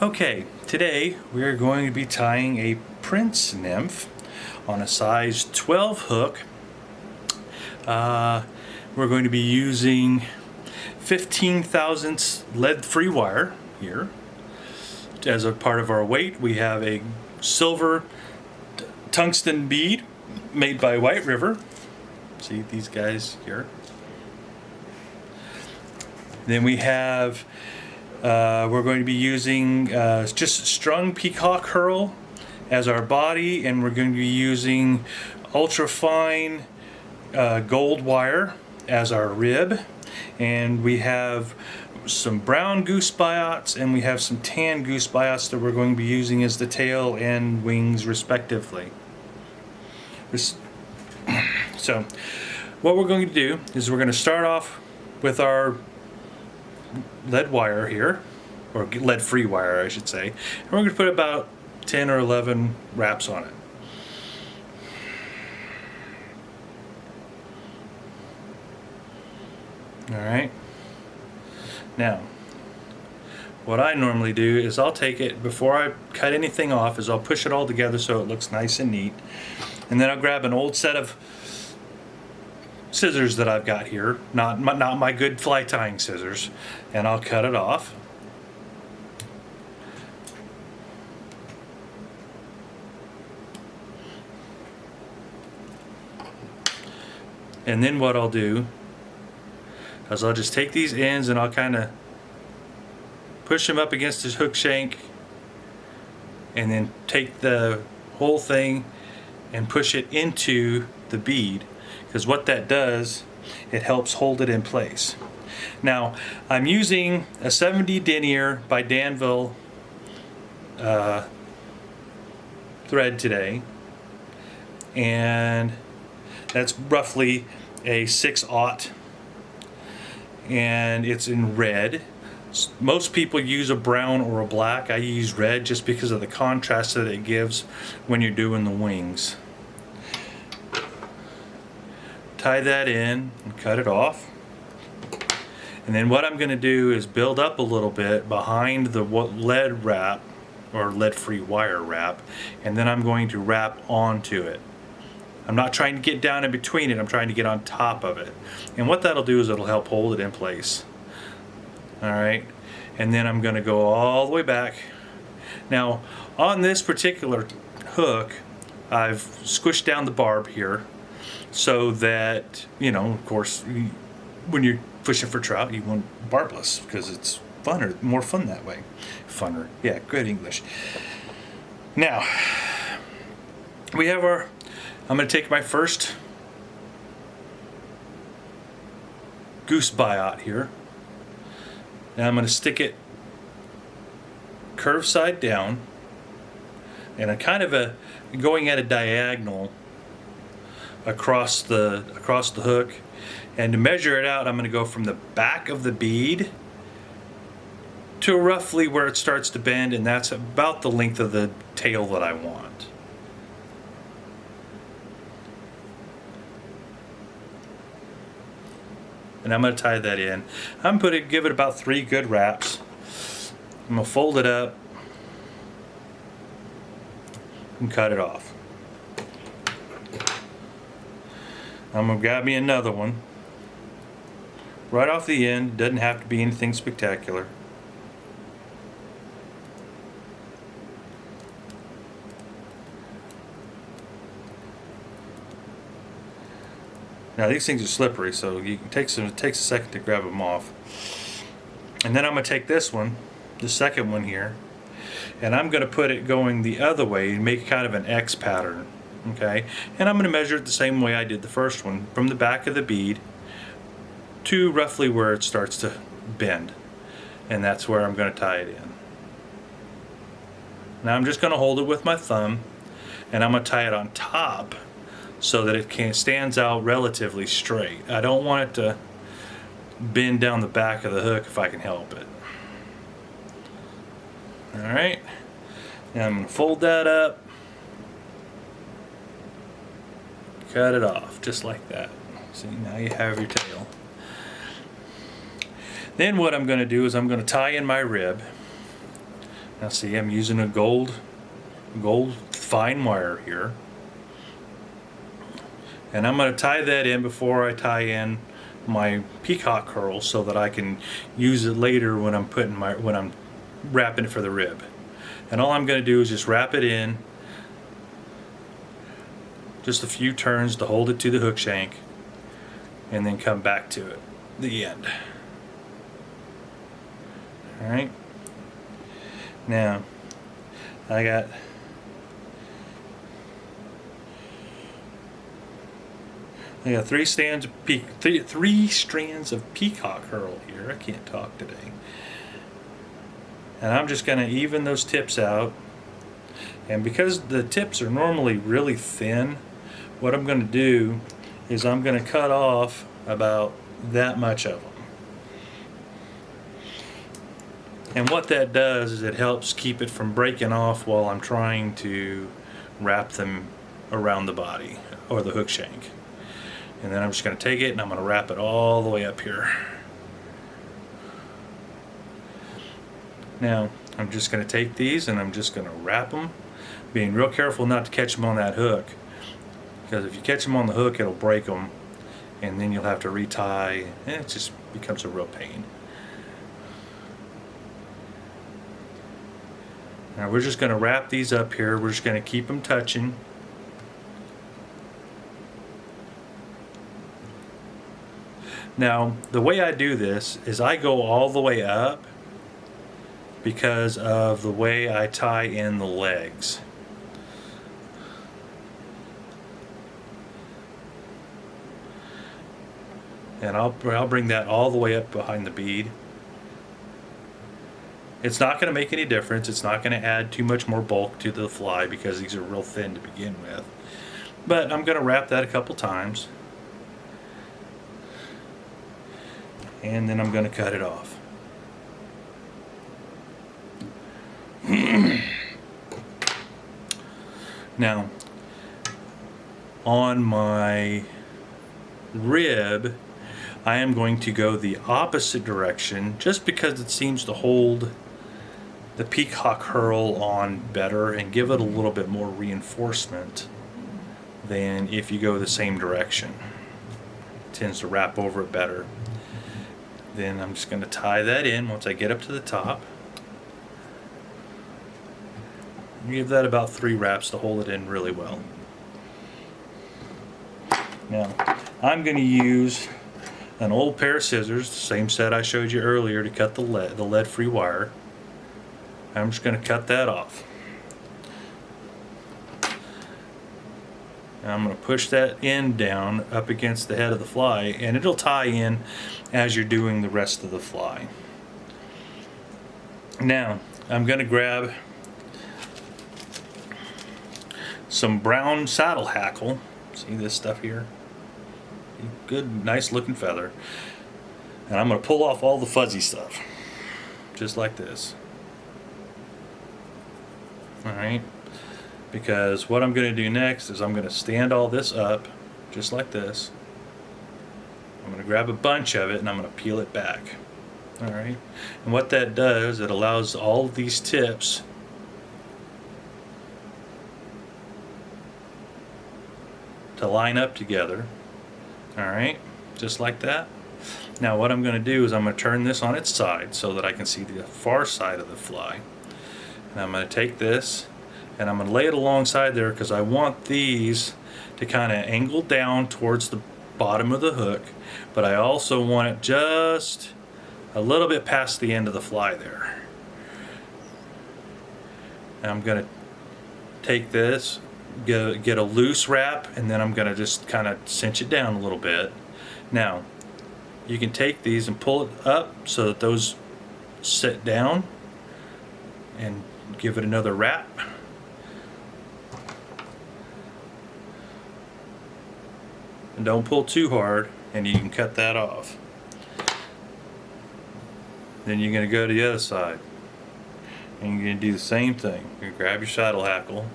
Okay, today we're going to be tying a Prince nymph on a size 12 hook. We're going to be using 15 thousandths lead-free wire here. As a part of our weight, we have a silver tungsten bead made by White River. See these guys here. Then we have we're going to be using just strung peacock herl as our body, and we're going to be using ultra fine gold wire as our rib, and we have some brown goose biots and we have some tan goose biots that we're going to be using as the tail and wings respectively. So what we're going to do is we're going to start off with our lead wire here, or lead-free wire I should say, and we're going to put about 10 or 11 wraps on it. Alright, now what I normally do is I'll take it, before I cut anything off, is I'll push it all together so it looks nice and neat, and then I'll grab an old set of scissors that I've got here, not my good fly tying scissors, and I'll cut it off. And then what I'll do is I'll just take these ends and I'll kind of push them up against this hook shank, and then take the whole thing and push it into the bead, because what that does, it helps hold it in place. Now I'm using a 70 denier by Danville thread today, and that's roughly a 6/0, and it's in red. Most people use a brown or a black. I use red just because of the contrast that it gives when you're doing the wings. Tie that in and cut it off, and then what I'm going to do is build up a little bit behind the lead wrap, or lead-free wire wrap, and then I'm going to wrap onto it. I'm not trying to get down in between it, I'm trying to get on top of it, and what that'll do is it'll help hold it in place. Alright, and then I'm going to go all the way back. Now on this particular hook, I've squished down the barb here so that, you know, of course, when you're fishing for trout, you want barbless because it's funner, more fun that way. Funner, yeah, good English. Now we have our, I'm going to take my first goose biot here, and I'm going to stick it curved side down, and a kind of a going at a diagonal across the hook, and to measure it out, I'm going to go from the back of the bead to roughly where it starts to bend, and that's about the length of the tail that I want. And I'm going to tie that in. I'm going to give it about 3 good wraps. I'm going to fold it up and cut it off. I'm going to grab me another one right off the end. Doesn't have to be anything spectacular. Now these things are slippery, so you can it takes a second to grab them off. And then I'm going to take this one, the second one here, and I'm going to put it going the other way and make kind of an X pattern. Okay, and I'm going to measure it the same way I did the first one, from the back of the bead to roughly where it starts to bend, and that's where I'm going to tie it in. Now I'm just going to hold it with my thumb, and I'm going to tie it on top so that it stands out relatively straight. I don't want it to bend down the back of the hook if I can help it. Alright, now I'm going to fold that up, cut it off just like that. See, now you have your tail. Then what I'm going to do is I'm going to tie in my rib Now see, I'm using a gold fine wire here. And I'm going to tie that in before I tie in my peacock curl so that I can use it later when I'm wrapping it for the rib. And all I'm going to do is just wrap it in, just a few turns to hold it to the hook shank, and then come back to it, the end. Alright, now I got three strands of peacock curl here. I can't talk today. And I'm just going to even those tips out. And because the tips are normally really thin, what I'm going to do is I'm going to cut off about that much of them. And what that does is it helps keep it from breaking off while I'm trying to wrap them around the body or the hook shank. And then I'm just going to take it and I'm going to wrap it all the way up here. Now I'm just going to take these and I'm just going to wrap them, being real careful not to catch them on that hook, because if you catch them on the hook it'll break them and then you'll have to retie and it just becomes a real pain. Now we're just going to wrap these up here. We're just going to keep them touching. Now the way I do this is I go all the way up because of the way I tie in the legs. And I'll bring that all the way up behind the bead. It's not going to make any difference. It's not going to add too much more bulk to the fly because these are real thin to begin with. But I'm going to wrap that a couple times. And then I'm going to cut it off. Now, on my rib, I am going to go the opposite direction just because it seems to hold the peacock curl on better and give it a little bit more reinforcement than if you go the same direction. It tends to wrap over it better. Then I'm just going to tie that in once I get up to the top. Give that about 3 wraps to hold it in really well. Now, I'm going to use an old pair of scissors, the same set I showed you earlier, to cut the lead-free wire. I'm just going to cut that off. And I'm going to push that end down up against the head of the fly, and it'll tie in as you're doing the rest of the fly. Now, I'm going to grab some brown saddle hackle. See this stuff here? Good, nice looking feather. And I'm going to pull off all the fuzzy stuff, just like this. Alright, because what I'm going to do next is I'm going to stand all this up just like this. I'm going to grab a bunch of it and I'm going to peel it back. Alright, and what that does, it allows all of these tips to line up together. Alright, just like that. Now what I'm going to do is I'm going to turn this on its side so that I can see the far side of the fly. And I'm going to take this and I'm going to lay it alongside there because I want these to kind of angle down towards the bottom of the hook, but I also want it just a little bit past the end of the fly there. And I'm going to take this, get a loose wrap, and then I'm going to just kind of cinch it down a little bit. Now, you can take these and pull it up so that those sit down and give it another wrap. And don't pull too hard, and you can cut that off. Then you're going to go to the other side. And you're going to do the same thing. You're going to grab your saddle hackle.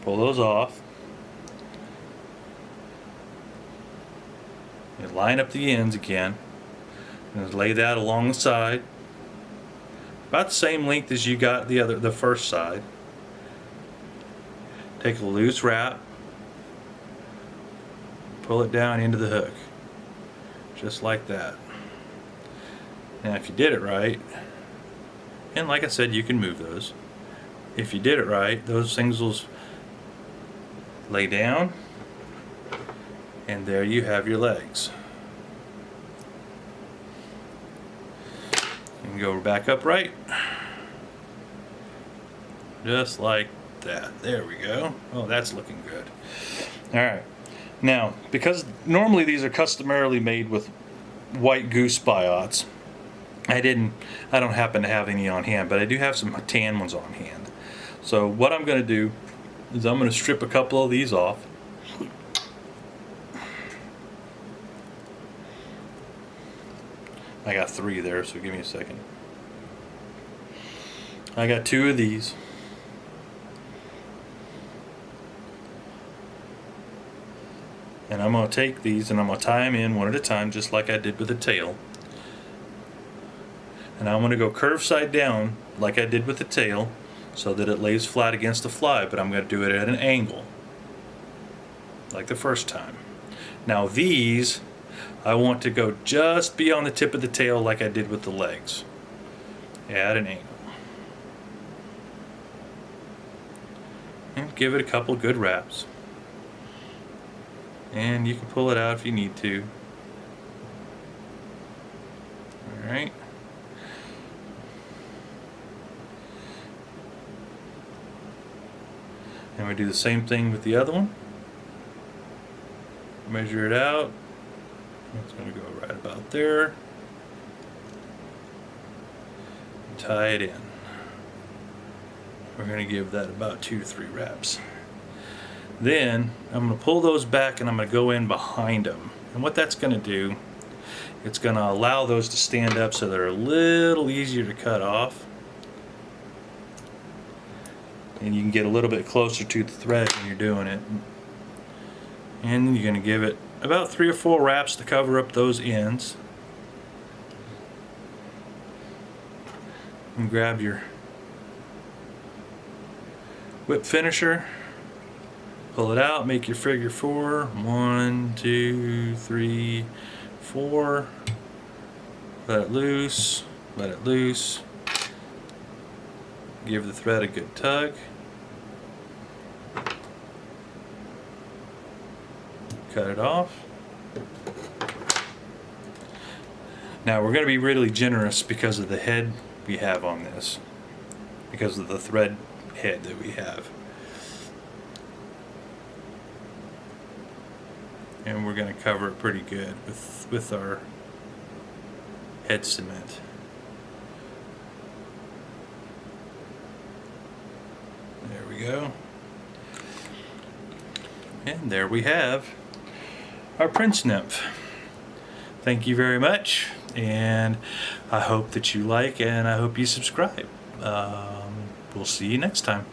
Pull those off. You line up the ends again. And lay that along the side, about the same length as you got the first side. Take a loose wrap, pull it down into the hook, just like that. Now if you did it right, and like I said, you can move those. If you did it right, those things will lay down, and there you have your legs. You can go back upright, just like that. There we go. Oh, that's looking good. Alright, now because normally these are customarily made with white goose biots, I don't happen to have any on hand, but I do have some tan ones on hand. So what I'm going to do is I'm going to strip a couple of these off. I got 3 there, so give me a second. I got 2 of these. And I'm going to take these and I'm going to tie them in one at a time, just like I did with the tail. And I'm going to go curve side down like I did with the tail so that it lays flat against the fly, but I'm going to do it at an angle like the first time. Now these I want to go just beyond the tip of the tail like I did with the legs, at an angle. And give it a couple good wraps. And you can pull it out if you need to. Alright. And we do the same thing with the other one. Measure it out. It's going to go right about there. Tie it in. We're going to give that about 2 to 3 wraps. Then I'm going to pull those back and I'm going to go in behind them. And what that's going to do, it's going to allow those to stand up so they're a little easier to cut off. And you can get a little bit closer to the thread when you're doing it. And then you're going to give it about 3 or 4 wraps to cover up those ends. And grab your whip finisher, pull it out, make your figure 4. 1, 2, 3, 4. Let it loose, let it loose. Give the thread a good tug. Cut it off. Now we're going to be really generous because of the head we have on this, because of the thread head that we have. And we're going to cover it pretty good with our head cement. There we go. And there we have our Prince Nymph. Thank you very much, and I hope that you like and I hope you subscribe. We'll see you next time.